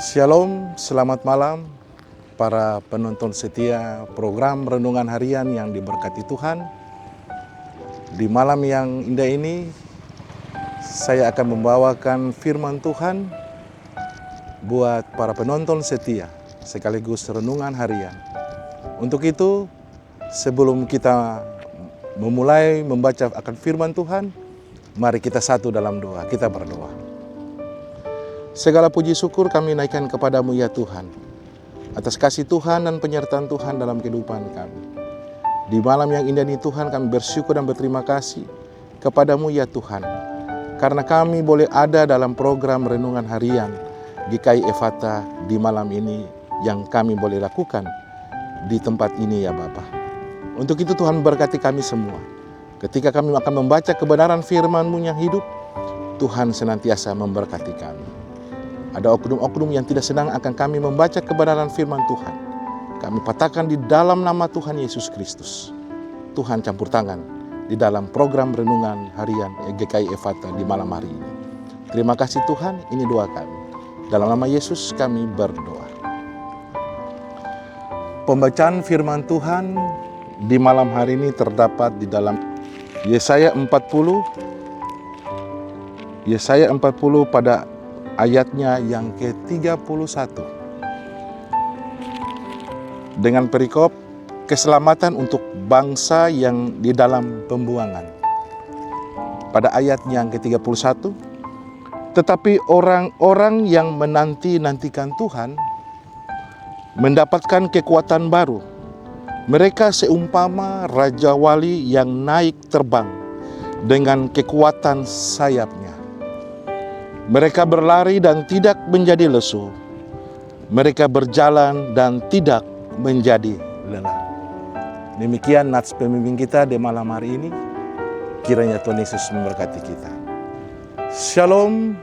Shalom, selamat malam para penonton setia program Renungan Harian yang diberkati Tuhan. Di malam yang indah ini, saya akan membawakan firman Tuhan buat para penonton setia, sekaligus Renungan Harian. Untuk itu, sebelum kita memulai membaca akan firman Tuhan, mari kita satu dalam doa, kita berdoa. Segala puji syukur kami naikkan kepadamu ya Tuhan, atas kasih Tuhan dan penyertaan Tuhan dalam kehidupan kami. Di malam yang indah ini Tuhan, kami bersyukur dan berterima kasih kepadamu ya Tuhan, karena kami boleh ada dalam program Renungan Harian GKI Ephata di malam ini yang kami boleh lakukan di tempat ini ya Bapa. Untuk itu Tuhan berkati kami semua. Ketika kami akan membaca kebenaran firman-Mu yang hidup, Tuhan senantiasa memberkati kami. Ada oknum-oknum yang tidak senang akan kami membaca kebenaran firman Tuhan. Kami patahkan di dalam nama Tuhan Yesus Kristus. Tuhan campur tangan di dalam program Renungan Harian GKI Ephata di malam hari ini. Terima kasih Tuhan, ini doa kami. Dalam nama Yesus kami berdoa. Pembacaan firman Tuhan di malam hari ini terdapat di dalam Yesaya 40 pada ayatnya yang ke-31 dengan perikop keselamatan untuk bangsa yang di dalam pembuangan. Pada ayat yang ke-31, tetapi orang-orang yang menanti-nantikan Tuhan mendapatkan kekuatan baru. Mereka seumpama raja wali yang naik terbang dengan kekuatan sayapnya. Mereka berlari dan tidak menjadi lesu. Mereka berjalan dan tidak menjadi lelah. Demikian nats pembimbing kita di malam hari ini. Kiranya Tuhan Yesus memberkati kita. Shalom,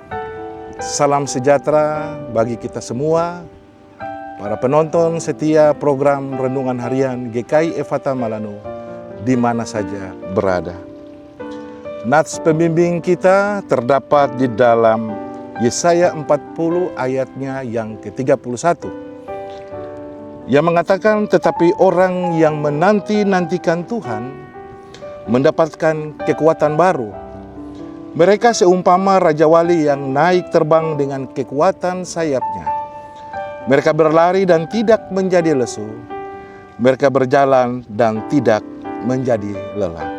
salam sejahtera bagi kita semua, para penonton setia program Renungan Harian GKI Ephata Malano, di mana saja berada. Nats pembimbing kita terdapat di dalam Yesaya 40 ayatnya yang ke-31 yang mengatakan, tetapi orang yang menanti-nantikan Tuhan mendapatkan kekuatan baru. Mereka seumpama raja wali yang naik terbang dengan kekuatan sayapnya. Mereka berlari dan tidak menjadi lesu. Mereka berjalan dan tidak menjadi lelah.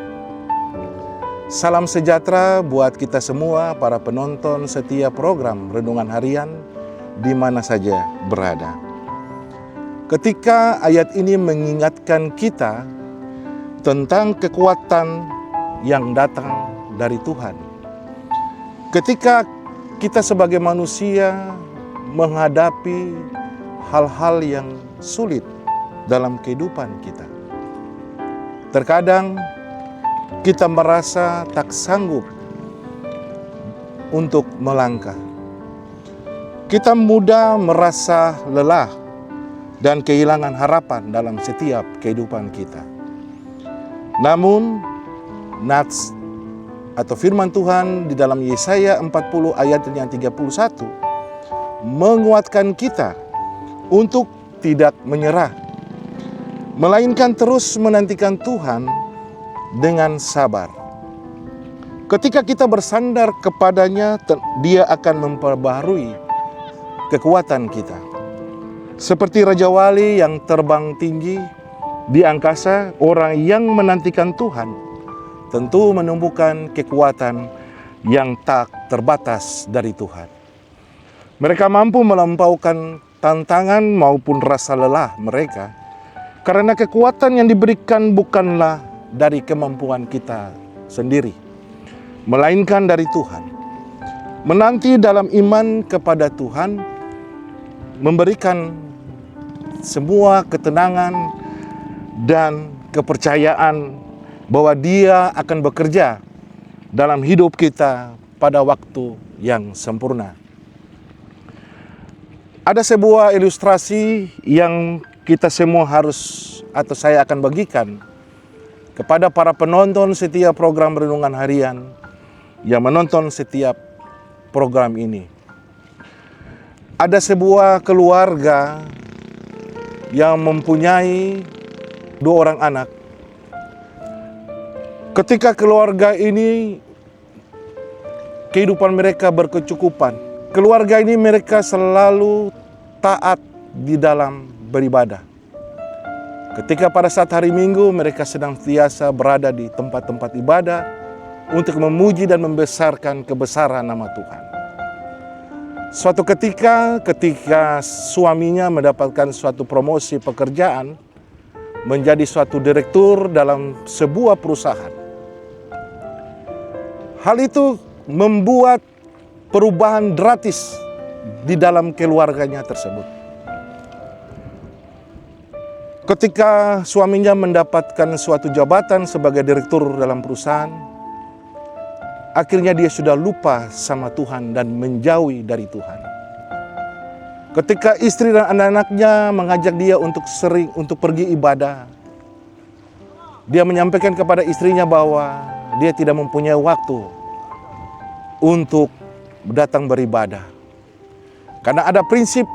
Salam sejahtera buat kita semua para penonton setia program Renungan Harian di mana saja berada. Ketika ayat ini mengingatkan kita tentang kekuatan yang datang dari Tuhan. Ketika kita sebagai manusia menghadapi hal-hal yang sulit dalam kehidupan kita. Terkadang kita merasa tak sanggup untuk melangkah. Kita mudah merasa lelah dan kehilangan harapan dalam setiap kehidupan kita. Namun, nats atau firman Tuhan di dalam Yesaya 40 ayat yang 31 menguatkan kita untuk tidak menyerah, melainkan terus menantikan Tuhan dengan sabar. Ketika kita bersandar kepadanya, Dia akan memperbaharui kekuatan kita. Seperti raja wali yang terbang tinggi di angkasa, orang yang menantikan Tuhan tentu menumbuhkan kekuatan yang tak terbatas dari Tuhan. Mereka mampu melampaukan tantangan maupun rasa lelah mereka, karena kekuatan yang diberikan bukanlah dari kemampuan kita sendiri, melainkan dari Tuhan. Menanti dalam iman kepada Tuhan memberikan semua ketenangan dan kepercayaan bahwa Dia akan bekerja dalam hidup kita pada waktu yang sempurna. Ada sebuah ilustrasi yang kita semua harus atau saya akan bagikan kepada para penonton setiap program Renungan Harian yang menonton setiap program ini. Ada sebuah keluarga yang mempunyai 2 orang anak. Ketika keluarga ini kehidupan mereka berkecukupan, keluarga ini mereka selalu taat di dalam beribadah. Ketika pada saat hari Minggu mereka senantiasa berada di tempat-tempat ibadah untuk memuji dan membesarkan kebesaran nama Tuhan. Suatu ketika suaminya mendapatkan suatu promosi pekerjaan menjadi suatu direktur dalam sebuah perusahaan. Hal itu membuat perubahan drastis di dalam keluarganya tersebut. Ketika suaminya mendapatkan suatu jabatan sebagai direktur dalam perusahaan, akhirnya dia sudah lupa sama Tuhan dan menjauhi dari Tuhan. Ketika istri dan anak-anaknya mengajak dia untuk pergi ibadah, dia menyampaikan kepada istrinya bahwa dia tidak mempunyai waktu untuk datang beribadah. Karena ada prinsip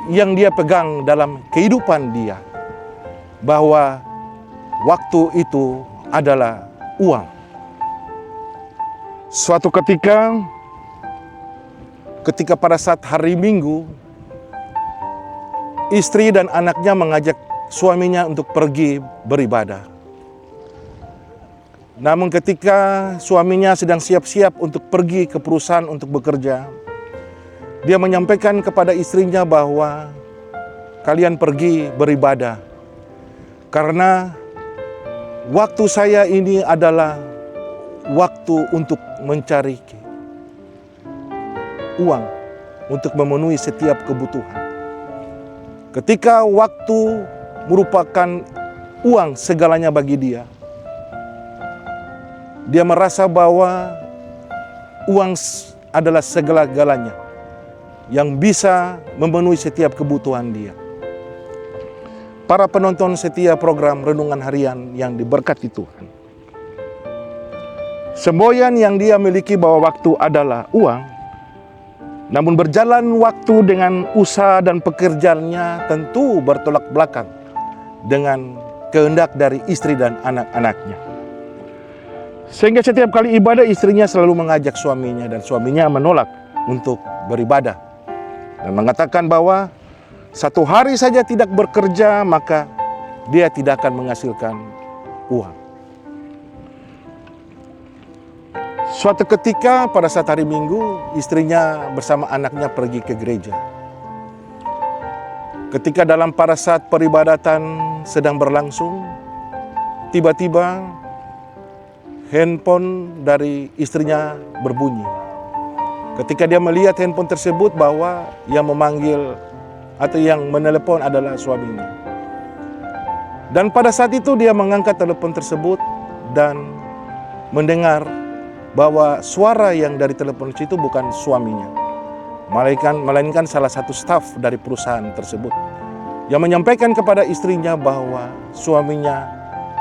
yang dia pegang dalam kehidupan dia, bahwa waktu itu adalah uang. Suatu ketika pada saat hari Minggu, istri dan anaknya mengajak suaminya untuk pergi beribadah. Namun ketika suaminya sedang siap-siap untuk pergi ke perusahaan untuk bekerja, dia menyampaikan kepada istrinya bahwa kalian pergi beribadah, karena waktu saya ini adalah waktu untuk mencari uang untuk memenuhi setiap kebutuhan. Ketika waktu merupakan uang segalanya bagi dia, dia merasa bahwa uang adalah segala-galanya yang bisa memenuhi setiap kebutuhan dia. Para penonton setia program Renungan Harian yang diberkati Tuhan, semboyan yang dia miliki bahwa waktu adalah uang, namun berjalan waktu dengan usaha dan pekerjaannya tentu bertolak belakang dengan kehendak dari istri dan anak-anaknya. Sehingga setiap kali ibadah istrinya selalu mengajak suaminya dan suaminya menolak untuk beribadah. Dan mengatakan bahwa satu hari saja tidak bekerja maka dia tidak akan menghasilkan uang. Suatu ketika pada saat hari Minggu, istrinya bersama anaknya pergi ke gereja. Ketika dalam pada saat peribadatan sedang berlangsung, tiba-tiba handphone dari istrinya berbunyi. Ketika dia melihat handphone tersebut bahwa yang memanggil atau yang menelepon adalah suaminya. Dan pada saat itu dia mengangkat telepon tersebut dan mendengar bahwa suara yang dari telepon itu bukan suaminya, melainkan salah satu staf dari perusahaan tersebut yang menyampaikan kepada istrinya bahwa suaminya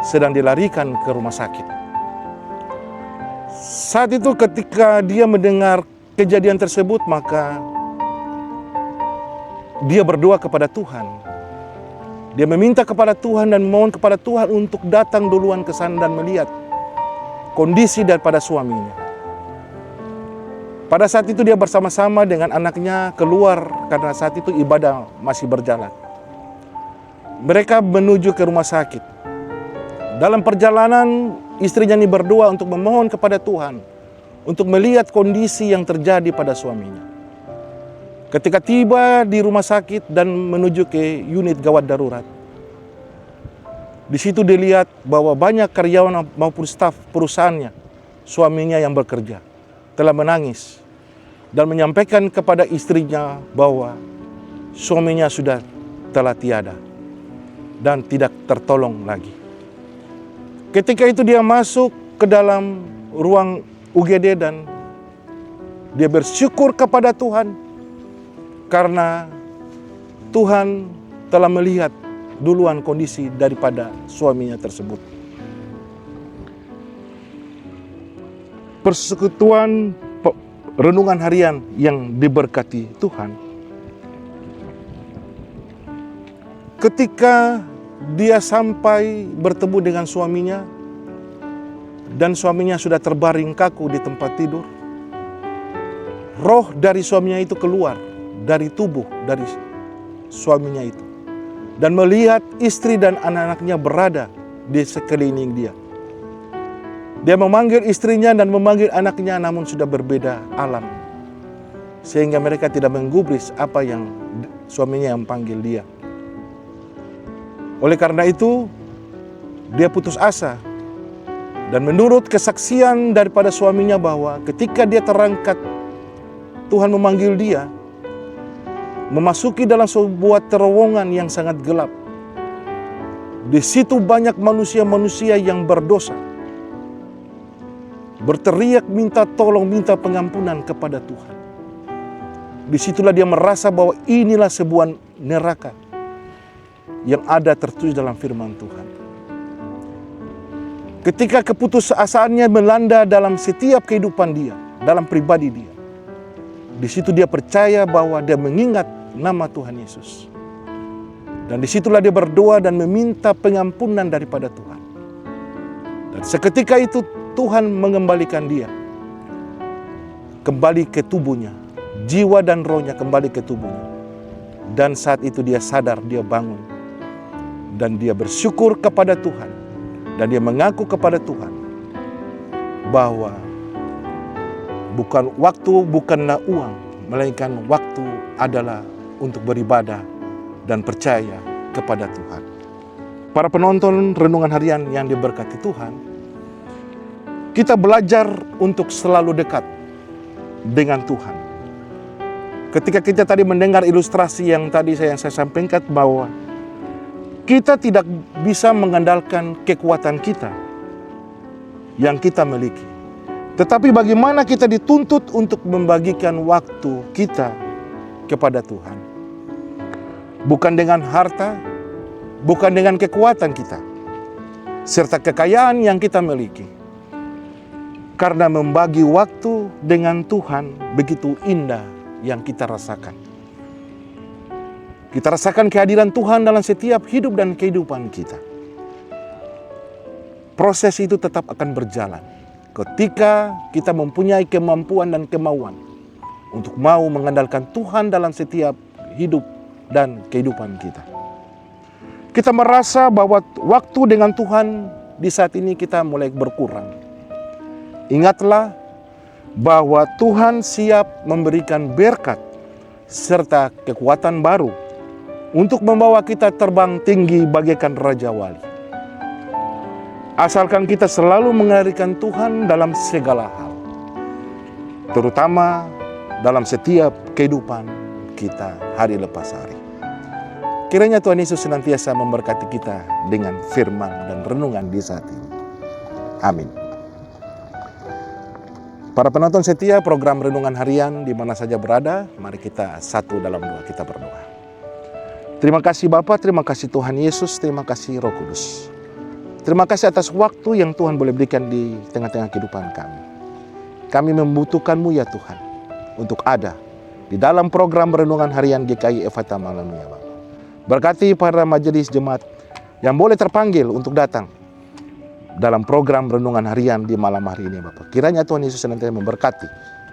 sedang dilarikan ke rumah sakit. Saat itu ketika dia mendengar kejadian tersebut, maka dia berdoa kepada Tuhan. Dia meminta kepada Tuhan dan memohon kepada Tuhan untuk datang duluan ke sana dan melihat kondisi daripada suaminya. Pada saat itu dia bersama-sama dengan anaknya keluar karena saat itu ibadah masih berjalan. Mereka menuju ke rumah sakit. Dalam perjalanan istrinya ini berdoa untuk memohon kepada Tuhan untuk melihat kondisi yang terjadi pada suaminya. Ketika tiba di rumah sakit dan menuju ke unit gawat darurat, di situ dilihat bahwa banyak karyawan maupun staf perusahaannya, suaminya yang bekerja, telah menangis dan menyampaikan kepada istrinya bahwa suaminya sudah telah tiada dan tidak tertolong lagi. Ketika itu dia masuk ke dalam ruang UGD dan dia bersyukur kepada Tuhan karena Tuhan telah melihat duluan kondisi daripada suaminya tersebut. Persekutuan renungan harian yang diberkati Tuhan. ketika dia sampai bertemu dengan suaminya, dan suaminya sudah terbaring kaku di tempat tidur, roh dari suaminya itu keluar dari tubuh dari suaminya itu, dan melihat istri dan anak-anaknya berada di sekeliling dia. Dia memanggil istrinya dan memanggil anaknya, namun sudah berbeda alam, sehingga mereka tidak menggubris apa yang suaminya yang panggil dia. Oleh karena itu, dia putus asa. Dan menurut kesaksian daripada suaminya bahwa ketika dia terangkat, Tuhan memanggil dia memasuki dalam sebuah terowongan yang sangat gelap. Di situ banyak manusia-manusia yang berdosa, berteriak minta tolong, minta pengampunan kepada Tuhan. Disitulah dia merasa bahwa inilah sebuah neraka yang ada tertulis dalam firman Tuhan. Ketika keputusasaannya melanda dalam setiap kehidupan dia, dalam pribadi dia, di situ dia percaya bahwa dia mengingat nama Tuhan Yesus. Dan disitulah dia berdoa dan meminta pengampunan daripada Tuhan. Dan seketika itu Tuhan mengembalikan dia kembali ke tubuhnya, jiwa dan rohnya kembali ke tubuhnya. Dan saat itu dia sadar, dia bangun, dan dia bersyukur kepada Tuhan. Dan dia mengaku kepada Tuhan bahwa bukan waktu, bukanlah uang, melainkan waktu adalah untuk beribadah dan percaya kepada Tuhan. Para penonton renungan harian yang diberkati Tuhan, kita belajar untuk selalu dekat dengan Tuhan. Ketika kita tadi mendengar ilustrasi yang tadi saya sampaikan bahwa kita tidak bisa mengandalkan kekuatan kita yang kita miliki. Tetapi bagaimana kita dituntut untuk membagikan waktu kita kepada Tuhan. Bukan dengan harta, bukan dengan kekuatan kita, serta kekayaan yang kita miliki. Karena membagi waktu dengan Tuhan begitu indah yang kita rasakan. Kita rasakan kehadiran Tuhan dalam setiap hidup dan kehidupan kita. Proses itu tetap akan berjalan ketika kita mempunyai kemampuan dan kemauan untuk mau mengandalkan Tuhan dalam setiap hidup dan kehidupan kita. Kita merasa bahwa waktu dengan Tuhan di saat ini kita mulai berkurang. Ingatlah bahwa Tuhan siap memberikan berkat serta kekuatan baru untuk membawa kita terbang tinggi bagaikan Raja Wali. Asalkan kita selalu menghargai Tuhan dalam segala hal, terutama dalam setiap kehidupan kita hari lepas hari. Kiranya Tuhan Yesus senantiasa memberkati kita dengan firman dan renungan di saat ini. Amin. Para penonton setia program Renungan Harian di mana saja berada, mari kita satu dalam doa, kita berdoa. Terima kasih Bapa, terima kasih Tuhan Yesus, terima kasih Roh Kudus. Terima kasih atas waktu yang Tuhan boleh berikan di tengah-tengah kehidupan kami. Kami membutuhkan-Mu ya Tuhan, untuk ada di dalam program Renungan Harian GKI Efata malam ini ya Bapak. Berkati para majelis jemaat yang boleh terpanggil untuk datang dalam program Renungan Harian di malam hari ini Bapak. Kiranya Tuhan Yesus senantiasa memberkati,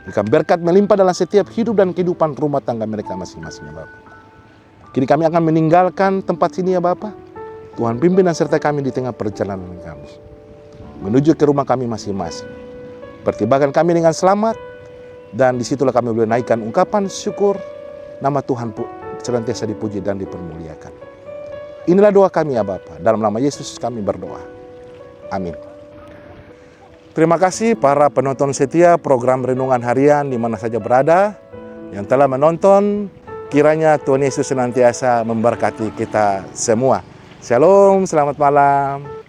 berikan berkat melimpah dalam setiap hidup dan kehidupan rumah tangga mereka masing-masing ya Bapak. Kini kami akan meninggalkan tempat sini ya Bapa. Tuhan pimpin dan sertai kami di tengah perjalanan kami menuju ke rumah kami masing-masing. Pertibakan kami dengan selamat, dan disitulah kami boleh naikkan ungkapan syukur, nama Tuhan senantiasa dipuji dan dipermuliakan. Inilah doa kami ya Bapa. Dalam nama Yesus kami berdoa. Amin. Terima kasih para penonton setia program Renungan Harian di mana saja berada yang telah menonton. Kiranya Tuhan Yesus senantiasa memberkati kita semua. Shalom, selamat malam.